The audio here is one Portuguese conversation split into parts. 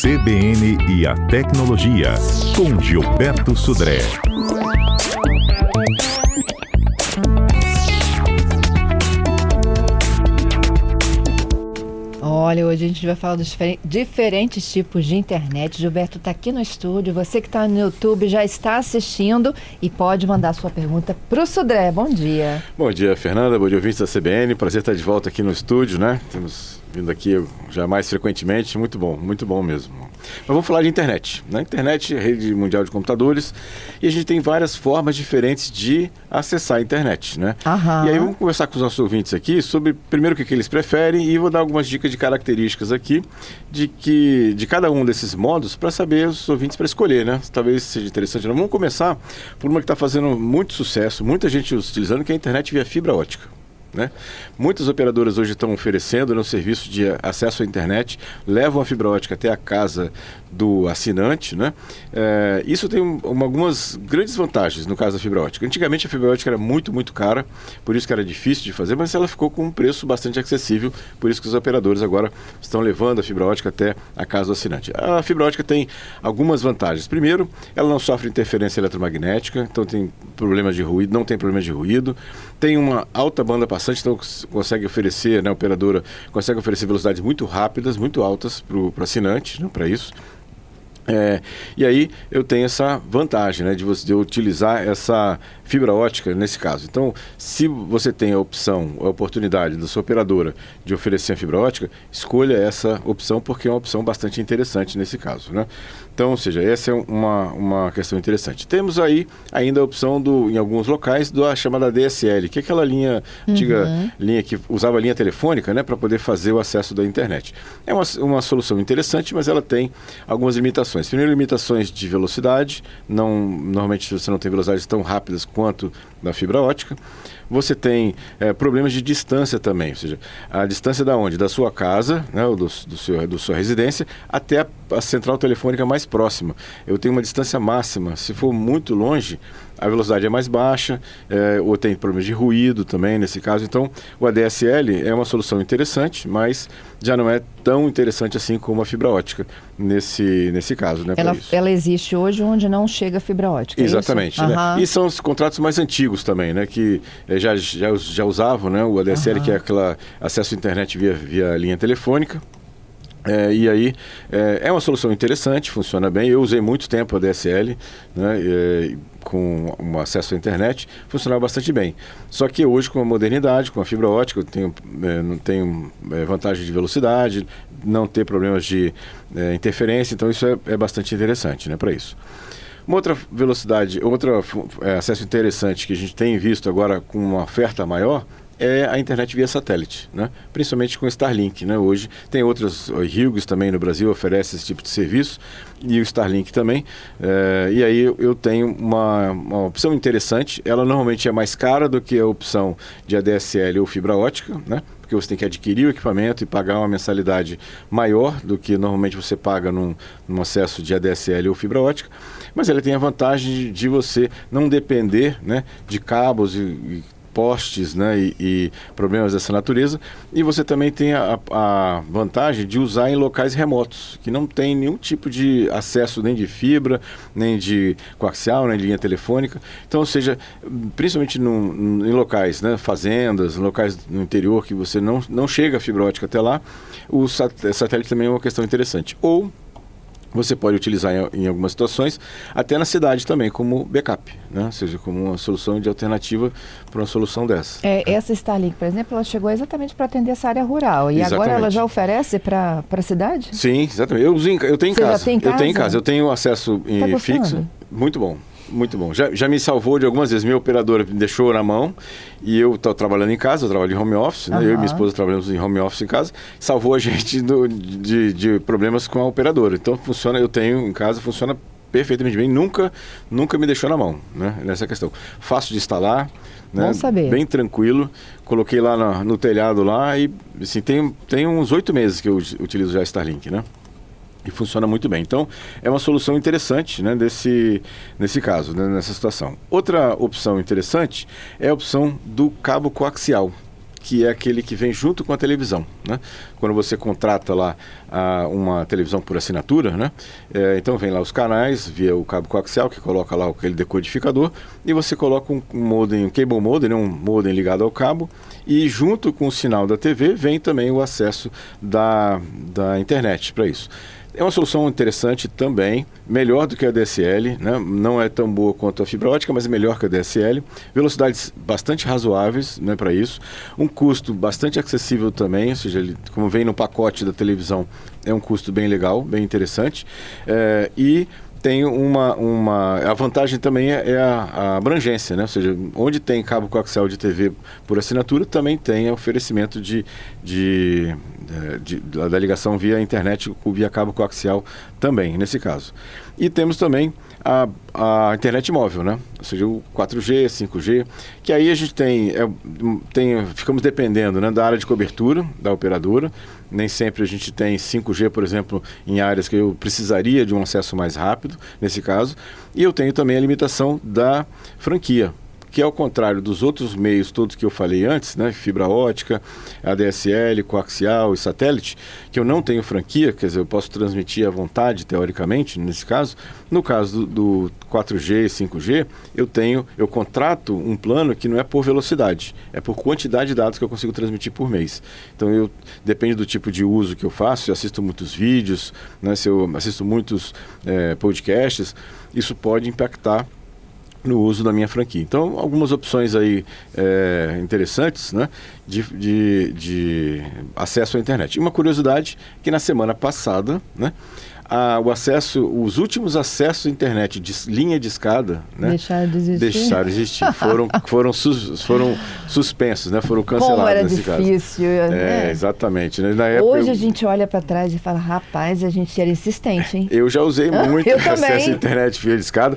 CBN e a tecnologia, com Gilberto Sudré. Olha, hoje a gente vai falar dos diferentes tipos de internet. Gilberto está aqui no estúdio. Você que está no YouTube já está assistindo e pode mandar sua pergunta para o Sudré. Bom dia. Bom dia, Fernanda. Bom dia, ouvintes da CBN. Prazer estar de volta aqui no estúdio, né? Temos vindo aqui já mais frequentemente. Muito bom mesmo. Mas vamos falar de internet. Na internet, rede mundial de computadores, e a gente tem várias formas diferentes de acessar a internet, né? Aham. E aí vamos conversar com os nossos ouvintes aqui sobre, primeiro, o que eles preferem, e vou dar algumas dicas de características aqui de cada um desses modos para saber os ouvintes para escolher, né? Talvez seja interessante. Vamos começar por uma que está fazendo muito sucesso, muita gente utilizando, que é a internet via fibra ótica. Né? Muitas operadoras hoje estão oferecendo um serviço de acesso à internet, levam a fibra ótica até a casa do assinante, né? Isso tem algumas grandes vantagens no caso da fibra ótica. Antigamente a fibra ótica era muito cara, por isso que era difícil de fazer, mas ela ficou com um preço bastante acessível, por isso que os operadores agora estão levando a fibra ótica até a casa do assinante. A fibra ótica tem algumas vantagens. Primeiro, ela não sofre interferência eletromagnética, então tem problemas de ruído, não tem problema de ruído, tem uma alta banda passante, então consegue oferecer, né, a operadora consegue oferecer velocidades muito rápidas, muito altas para o assinante, né, para isso. E aí eu tenho essa vantagem, né, de você utilizar essa fibra ótica nesse caso. Então, se você tem a opção, a oportunidade da sua operadora de oferecer a fibra ótica, escolha essa opção porque é uma opção bastante interessante nesse caso, né? Então, ou seja, essa é uma questão interessante. Temos aí ainda a opção, em alguns locais, da chamada DSL, que é aquela linha, antiga linha que usava a linha telefônica, né, para poder fazer o acesso da internet. É uma solução interessante, mas ela tem algumas limitações. Primeiro, limitações de velocidade. Normalmente você não tem velocidades tão rápidas quanto na fibra ótica. Você tem problemas de distância também, ou seja, a distância da onde? Da sua casa, né, ou da sua residência, até a central telefônica mais próxima. Eu tenho uma distância máxima. Se for muito longe, a velocidade é mais baixa, ou tem problemas de ruído também nesse caso. Então, o ADSL é uma solução interessante, mas já não é tão interessante assim como a fibra ótica nesse caso, né? Ela existe hoje onde não chega a fibra ótica. Exatamente. Né? E são os contratos mais antigos também, né? Que já usavam, né, o ADSL, que é aquele acesso à internet via linha telefônica. E aí é uma solução interessante, funciona bem. Eu usei muito tempo a DSL, né, com um acesso à internet, funcionava bastante bem. Só que hoje, com a modernidade, com a fibra ótica, eu não tenho vantagem de velocidade, não ter problemas de interferência, então isso é bastante interessante, né, para isso. Uma outra velocidade, acesso interessante que a gente tem visto agora com uma oferta maior é a internet via satélite, né? Principalmente com Starlink, né? Hoje tem outras, o Hughes também no Brasil oferece esse tipo de serviço, e o Starlink também, e aí eu tenho uma opção interessante. Ela normalmente é mais cara do que a opção de ADSL ou fibra ótica, né? Porque você tem que adquirir o equipamento e pagar uma mensalidade maior do que normalmente você paga num acesso de ADSL ou fibra ótica, mas ela tem a vantagem de você não depender, né, de cabos e postes, né, e problemas dessa natureza, e você também tem a vantagem de usar em locais remotos, que não tem nenhum tipo de acesso nem de fibra, nem de coaxial, nem de linha telefônica. Então, ou seja, principalmente em locais, né, fazendas, locais no interior que você não chega a fibra ótica até lá, o satélite também é uma questão interessante. Ou você pode utilizar em algumas situações, até na cidade também, como backup, né? Ou seja, como uma solução de alternativa para uma solução dessa. Essa Starlink, por exemplo, ela chegou exatamente para atender essa área rural. E exatamente. Agora ela já oferece para a cidade? Sim, exatamente. Eu tenho em casa. Já tem em casa? Eu tenho em casa. Eu tenho acesso fixo. Muito bom. Muito bom. Já me salvou de algumas vezes. Minha operadora me deixou na mão e eu estou trabalhando em casa, eu trabalho em home office, né? Eu e minha esposa trabalhamos em home office em casa, salvou a gente de problemas com a operadora. Então eu tenho em casa, funciona perfeitamente bem, nunca me deixou na mão, né, nessa questão. Fácil de instalar, né? Bom saber. Bem tranquilo. Coloquei lá no telhado lá e assim, tem uns 8 meses que eu utilizo já Starlink, né? E funciona muito bem. Então, é uma solução interessante, né, nesse caso, né, nessa situação. Outra opção interessante é a opção do cabo coaxial, que é aquele que vem junto com a televisão, né? Quando você contrata lá uma televisão por assinatura, né? Então vem lá os canais via o cabo coaxial, que coloca lá aquele decodificador, e você coloca um modem, um cable modem, né? Um modem ligado ao cabo, e junto com o sinal da TV vem também o acesso da internet para isso. É uma solução interessante também, melhor do que a DSL, né? Não é tão boa quanto a fibra ótica, mas é melhor que a DSL. Velocidades bastante razoáveis, né, para isso. Um custo bastante acessível também, ou seja, ele, como vem no pacote da televisão, é um custo bem legal, bem interessante. E tem a vantagem também é a abrangência, né? Ou seja, onde tem cabo coaxial de TV por assinatura, também tem oferecimento da ligação via internet, via cabo coaxial também, nesse caso. E temos também a internet móvel, né? Ou seja, o 4G, 5G, que aí a gente ficamos dependendo, né, da área de cobertura da operadora. Nem sempre a gente tem 5G, por exemplo, em áreas que eu precisaria de um acesso mais rápido, nesse caso. E eu tenho também a limitação da franquia, que ao contrário dos outros meios todos que eu falei antes, né, fibra ótica, ADSL, coaxial e satélite, que eu não tenho franquia, quer dizer, eu posso transmitir à vontade, teoricamente, nesse caso. No caso do 4G e 5G, eu contrato um plano que não é por velocidade, é por quantidade de dados que eu consigo transmitir por mês. Então, depende do tipo de uso que eu faço, se eu assisto muitos vídeos, né, se eu assisto muitos podcasts, isso pode impactar no uso da minha franquia. Então, algumas opções aí interessantes, né, de acesso à internet. E uma curiosidade, que na semana passada, né, os últimos acessos à internet de linha de escada, né, deixaram de existir. Foram suspensos, né, foram cancelados. Como era nesse difícil. caso. Né? Exatamente. Né? Na época, hoje a gente olha para trás e fala, rapaz, a gente era insistente, hein? Eu já usei muito acesso à também. internet via de escada.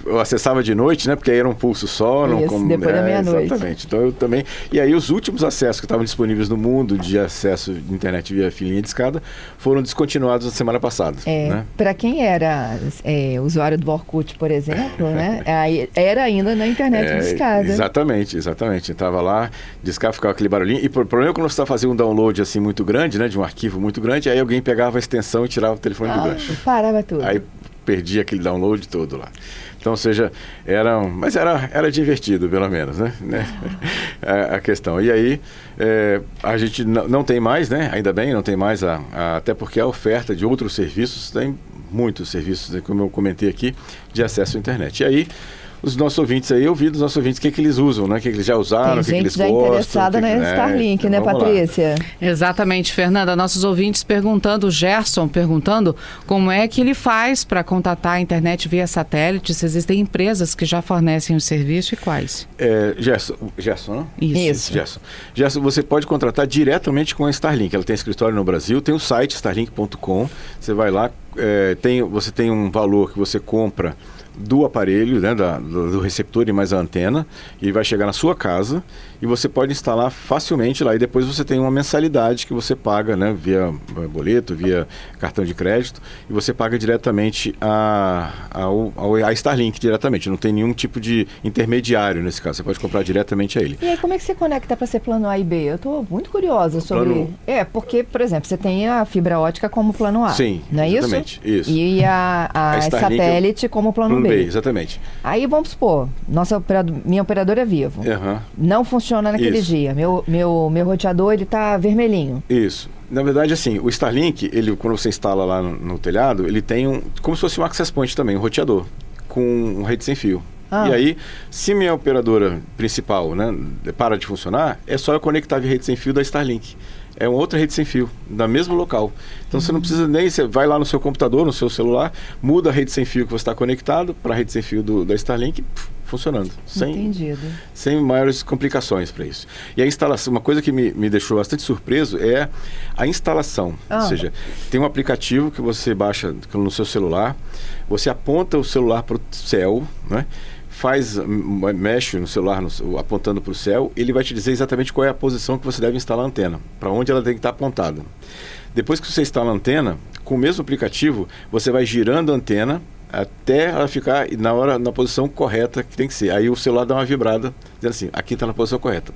Eu acessava de noite, né, porque aí era um pulso só. Depois da meia-noite. Exatamente. Então eu também. E aí os últimos acessos que estavam disponíveis no mundo de acesso de internet via linha de escada foram descontinuados na semana passada. Né? Para quem era usuário do Orkut, por exemplo, né, era ainda na internet de escada. Exatamente. Estava lá, discava, ficava aquele barulhinho. E o problema é quando você está fazendo um download assim muito grande, né, de um arquivo muito grande, aí alguém pegava a extensão e tirava o telefone do gancho. Parava tudo. Aí perdia aquele download todo lá. Então, ou seja, era divertido, pelo menos, né? A questão. E aí, a gente não tem mais, né? Ainda bem, não tem mais, até porque a oferta de outros serviços, tem muitos serviços, né, como eu comentei aqui, de acesso à internet. E aí, os nossos ouvintes aí, eu vi dos nossos ouvintes o que eles usam, né? O que eles já usaram, o que eles gostam. Tem gente já interessada na Starlink, né, Patrícia? Exatamente, Fernanda. Nossos ouvintes perguntando, o Gerson perguntando como é que ele faz para contatar a internet via satélite, se existem empresas que já fornecem o serviço e quais? Gerson, não? Isso. Gerson, você pode contratar diretamente com a Starlink. Ela tem escritório no Brasil, tem o site starlink.com. Você vai lá, você tem um valor que você compra do aparelho, né, do receptor e mais a antena, e vai chegar na sua casa e você pode instalar facilmente lá, e depois você tem uma mensalidade que você paga, né, via boleto, via cartão de crédito, e você paga diretamente a Starlink diretamente, não tem nenhum tipo de intermediário nesse caso, você pode comprar diretamente a ele. E aí, como é que você conecta para ser plano A e B? Eu estou muito curiosa sobre... porque, por exemplo, você tem a fibra ótica como plano A. Sim, não é exatamente, isso? E a satélite como plano B. Exatamente. Aí vamos supor, minha operadora é Vivo. Uhum. Não funciona naquele dia. Meu roteador, ele tá vermelhinho. Isso. Na verdade, assim, o Starlink, quando você instala lá no telhado, ele tem como se fosse um access point também, um roteador, com uma rede sem fio. E aí, se minha operadora principal, né, para de funcionar, é só eu conectar via rede sem fio da Starlink. É uma outra rede sem fio, no mesmo local. Então você não precisa nem... Você vai lá no seu computador, no seu celular, muda a rede sem fio que você está conectado para a rede sem fio da Starlink, funcionando. Entendido. Sem maiores complicações para isso. E a instalação, uma coisa que me deixou bastante surpreso é a instalação. Ou seja, tem um aplicativo que você baixa no seu celular, você aponta o celular para o céu, né? Mexe no celular apontando para o céu, ele vai te dizer exatamente qual é a posição que você deve instalar a antena, para onde ela tem que estar apontada. Depois que você instala a antena, com o mesmo aplicativo, você vai girando a antena até ela ficar na posição correta que tem que ser. Aí o celular dá uma vibrada, dizendo assim, aqui está na posição correta.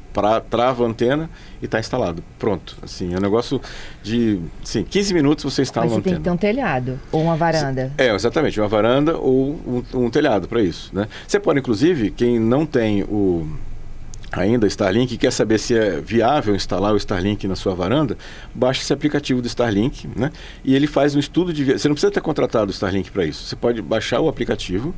Trava a antena e está instalado. Pronto. Assim, é um negócio de 15 minutos você instala Mas uma você tem antena. que ter um telhado ou uma varanda. Exatamente, uma varanda ou um telhado para isso, né? Você pode, inclusive, quem não tem ainda Starlink, quer saber se é viável instalar o Starlink na sua varanda, baixa esse aplicativo do Starlink, né? E ele faz um estudo de... Você não precisa ter contratado o Starlink para isso. Você pode baixar o aplicativo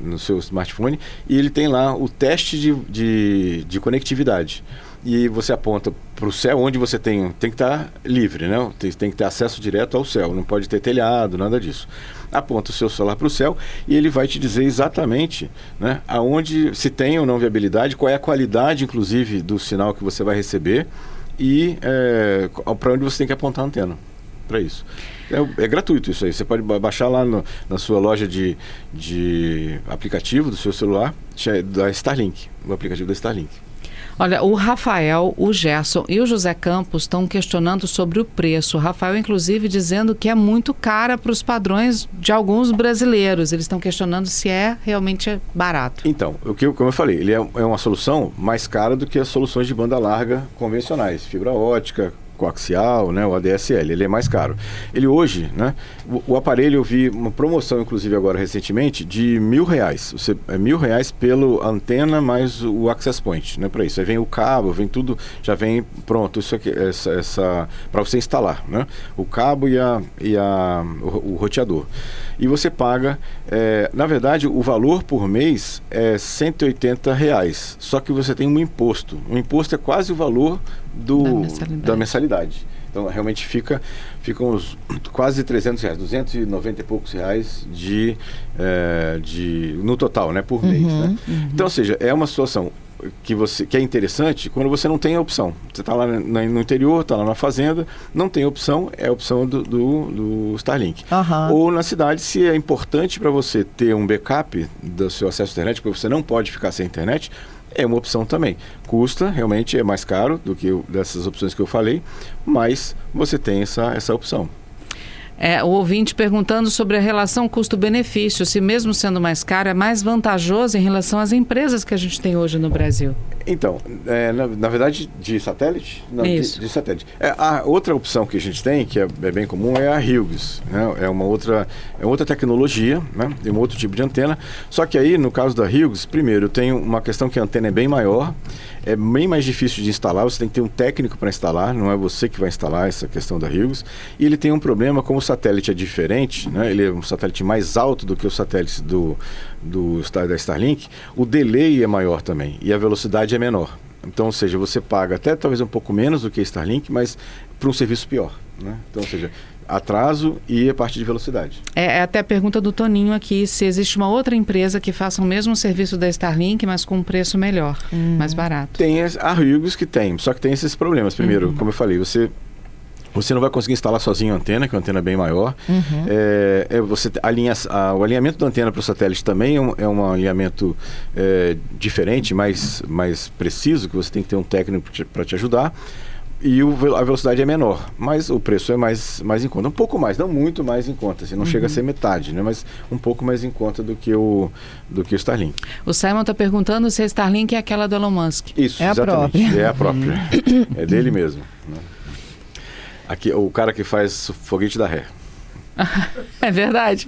no seu smartphone e ele tem lá o teste de conectividade. E você aponta para o céu, onde você tem que estar livre, né? Tem que ter acesso direto ao céu, não pode ter telhado, nada disso. Aponta o seu celular para o céu e ele vai te dizer exatamente, né, aonde se tem ou não viabilidade, qual é a qualidade, inclusive, do sinal que você vai receber e para onde você tem que apontar a antena para isso. É gratuito isso aí. Você pode baixar lá na sua loja de aplicativo do seu celular, da Starlink, o aplicativo da Starlink. Olha, o Rafael, o Gerson e o José Campos estão questionando sobre o preço. O Rafael, inclusive, dizendo que é muito cara para os padrões de alguns brasileiros. Eles estão questionando se realmente barato. Então, como eu falei, ele é uma solução mais cara do que as soluções de banda larga convencionais, fibra ótica, coaxial, né, o ADSL, ele é mais caro. Ele hoje, né, o aparelho, eu vi uma promoção, inclusive agora recentemente, de R$1.000. É R$1.000 pelo antena mais o access point, né, para isso. Aí vem o cabo, vem tudo, já vem pronto, isso aqui, para você instalar, né, o cabo e o roteador. E você paga, na verdade, o valor por mês é R$180, só que você tem um imposto. O imposto é quase o valor da mensalidade. Então, realmente fica uns quase R$300, 290 e poucos reais no total, né, por mês. Né? Então, ou seja, é uma situação que é interessante quando você não tem a opção. Você está lá no interior, está lá na fazenda, não tem opção, é a opção do Starlink. Ou na cidade, se é importante para você ter um backup do seu acesso à internet, porque você não pode ficar sem internet, é uma opção também. Custa, realmente é mais caro do que dessas opções que eu falei, mas você tem essa opção. O ouvinte perguntando sobre a relação custo-benefício, se mesmo sendo mais caro, é mais vantajoso em relação às empresas que a gente tem hoje no Brasil. Então, na verdade, de satélite? Não, isso. De satélite. A outra opção que a gente tem, que é bem comum, é a Hughes. Né? É outra tecnologia, né? Tem um outro tipo de antena. Só que aí, no caso da Hughes, primeiro, tem uma questão que a antena é bem maior, é bem mais difícil de instalar, você tem que ter um técnico para instalar, não é você que vai instalar essa questão da Hughes. E ele tem um problema, como o satélite é diferente, né? Ele é um satélite mais alto do que os satélites da Starlink, o delay é maior também e a velocidade é menor. Então, ou seja, você paga até talvez um pouco menos do que a Starlink, mas para um serviço pior. Né? Então, ou seja, atraso e a parte de velocidade. É até a pergunta do Toninho aqui, se existe uma outra empresa que faça o mesmo serviço da Starlink, mas com um preço melhor, mais barato. Tem a Hughes que tem, só que tem esses problemas. Primeiro, como eu falei, você não vai conseguir instalar sozinho a antena, que é uma antena bem maior. O alinhamento da antena para o satélite também é um alinhamento diferente, mais preciso, que você tem que ter um técnico para te ajudar. E a velocidade é menor, mas o preço é mais em conta. Um pouco mais, não muito mais em conta. Assim, não chega a ser metade, né? Mas um pouco mais em conta do que o Starlink. O Simon está perguntando se a Starlink é aquela do Elon Musk. Isso, exatamente. É a própria. É dele mesmo. Né? Aqui, o cara que faz foguete da ré. É verdade.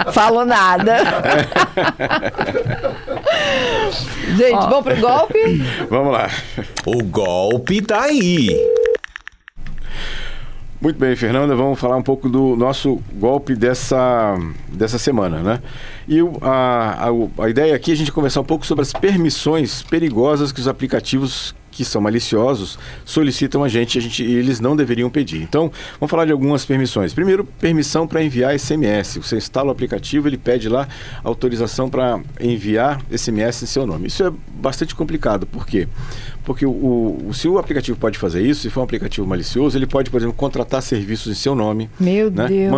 Não falo nada. Gente, vamos pro golpe? Vamos lá. O golpe tá aí. Muito bem, Fernanda, vamos falar um pouco do nosso golpe dessa semana, né? E a ideia aqui é a gente conversar um pouco sobre as permissões perigosas que os aplicativos que são maliciosos solicitam a gente e eles não deveriam pedir. Então, vamos falar de algumas permissões. Primeiro, permissão para enviar SMS. Você instala o aplicativo, ele pede lá autorização para enviar SMS em seu nome. Isso é bastante complicado. Por quê? Porque se o aplicativo pode fazer isso, se for um aplicativo malicioso, ele pode, por exemplo, contratar serviços em seu nome. Meu né? Deus.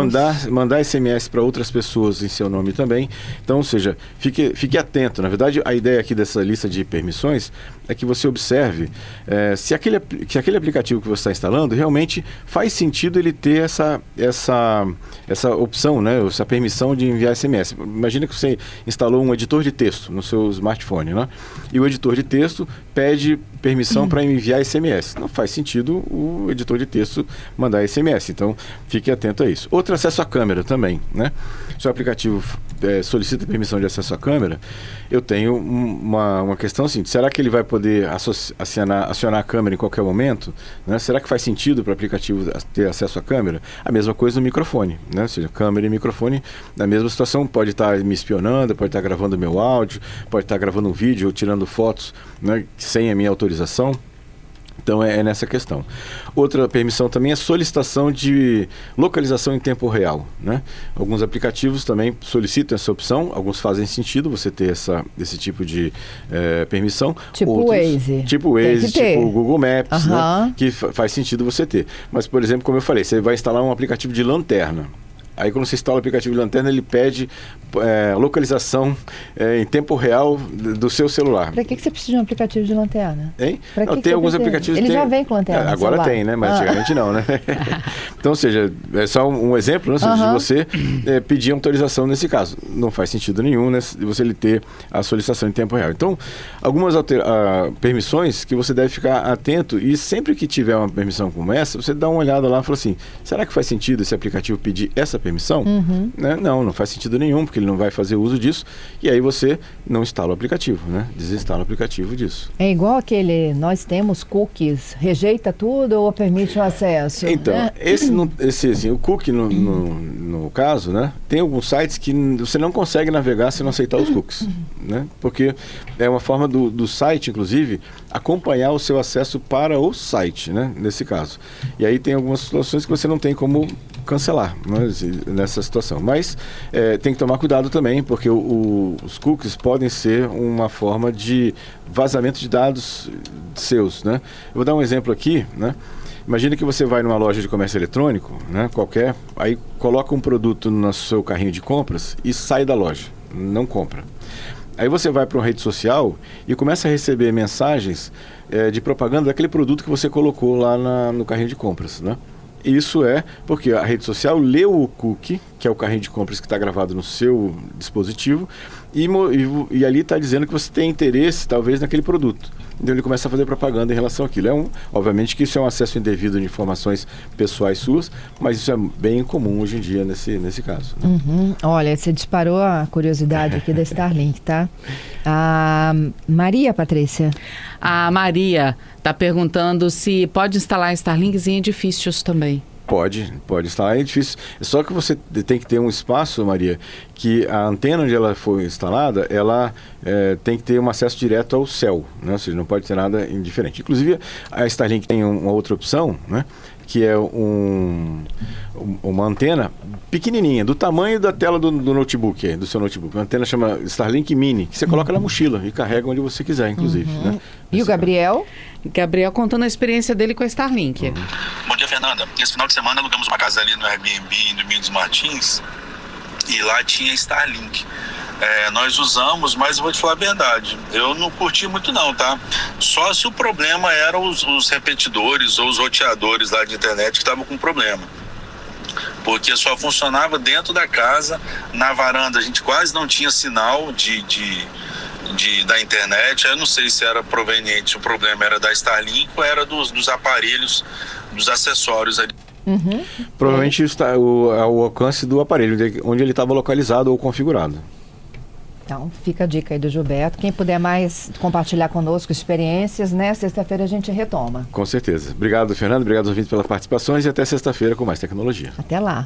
Mandar SMS para outras pessoas em seu nome também. Então, ou seja, fique atento. Na verdade, a ideia aqui dessa lista de permissões é que você observe se aquele aplicativo que você está instalando realmente faz sentido ele ter essa opção, né? Essa permissão de enviar SMS. Imagina que você instalou um editor de texto no seu smartphone, né? E o editor de texto pede permissão para enviar SMS. Não faz sentido o editor de texto mandar SMS. Então, fique atento a isso. Outro, acesso à câmera também, né? Se o aplicativo solicita permissão de acesso à câmera, eu tenho uma questão assim, será que ele vai poder acionar a câmera em qualquer momento? Né? Será que faz sentido para o aplicativo ter acesso à câmera? A mesma coisa no microfone, né? Ou seja, câmera e microfone, na mesma situação, pode estar me espionando, pode estar gravando meu áudio, pode estar gravando um vídeo ou tirando fotos, né, sem a minha autorização. Então, é nessa questão. Outra permissão também é solicitação de localização em tempo real, né? Alguns aplicativos também solicitam essa opção, alguns fazem sentido você ter esse tipo de permissão. Tipo o Waze. Tipo o Waze, tipo o Google Maps, né? Que faz sentido você ter. Mas, por exemplo, como eu falei, você vai instalar um aplicativo de lanterna. Aí quando você instala o aplicativo de lanterna, ele pede localização em tempo real do seu celular. Para que você precisa de um aplicativo de lanterna? Hein? Não, tem alguns aplicativos... Ele já vem com lanterna. Agora tem, né? Mas antigamente não, né? Então, ou seja, é só um exemplo, né? De você pedir autorização nesse caso. Não faz sentido nenhum, né? De você ter a solicitação em tempo real. Então, algumas permissões que você deve ficar atento, e sempre que tiver uma permissão como essa, você dá uma olhada lá e fala assim, será que faz sentido esse aplicativo pedir essa permissão? Né? Não faz sentido nenhum, porque ele não vai fazer uso disso, e aí você não instala o aplicativo, né? Desinstala o aplicativo disso. É igual aquele, nós temos cookies, rejeita tudo ou permite o acesso? Então, né? assim, o cookie no caso, né? Tem alguns sites que você não consegue navegar se não aceitar os cookies, né? Porque é uma forma do site, inclusive, acompanhar o seu acesso para o site, né? Nesse caso. E aí tem algumas situações que você não tem como cancelar, né, nessa situação. Mas tem que tomar cuidado também, porque os cookies podem ser uma forma de vazamento de dados seus, né? Eu vou dar um exemplo aqui, né? Imagina que você vai numa loja de comércio eletrônico, né, qualquer, aí coloca um produto no seu carrinho de compras e sai da loja, não compra. Aí você vai para uma rede social e começa a receber mensagens de propaganda daquele produto que você colocou lá no carrinho de compras, né? Isso é porque a rede social leu o cookie, que é o carrinho de compras que está gravado no seu dispositivo, e ali está dizendo que você tem interesse, talvez, naquele produto. Então ele começa a fazer propaganda em relação àquilo. Obviamente que isso é um acesso indevido de informações pessoais suas, mas isso é bem comum hoje em dia nesse caso. Né? Olha, você disparou a curiosidade aqui da Starlink, tá? A Maria, Patrícia. A Maria está perguntando se pode instalar Starlinks em edifícios também. Pode instalar em edifício. Só que você tem que ter um espaço, Maria, que a antena onde ela foi instalada, ela tem que ter um acesso direto ao céu, né? Ou seja, não pode ter nada indiferente. Inclusive, a Starlink tem uma outra opção, né? Que é uma antena pequenininha, do tamanho da tela do notebook, do seu notebook. Uma antena chama Starlink Mini, que você coloca na mochila e carrega onde você quiser, inclusive. Né? E o Gabriel? Gabriel contando a experiência dele com a Starlink. Bom dia, Fernanda. Esse final de semana alugamos uma casa ali no Airbnb em Domingos Martins e lá tinha Starlink. Nós usamos, mas eu vou te falar a verdade, eu não curti muito não, tá? Só se o problema eram os repetidores ou os roteadores lá de internet que estavam com problema. Porque só funcionava dentro da casa, na varanda a gente quase não tinha sinal da internet. Eu não sei se era proveniente, o problema era da Starlink ou era dos aparelhos, dos acessórios ali. Provavelmente o alcance do aparelho, onde ele estava localizado ou configurado. Então, fica a dica aí do Gilberto. Quem puder mais compartilhar conosco experiências, né? Sexta-feira a gente retoma. Com certeza. Obrigado, Fernando. Obrigado aos ouvintes pelas participações e até sexta-feira com mais tecnologia. Até lá.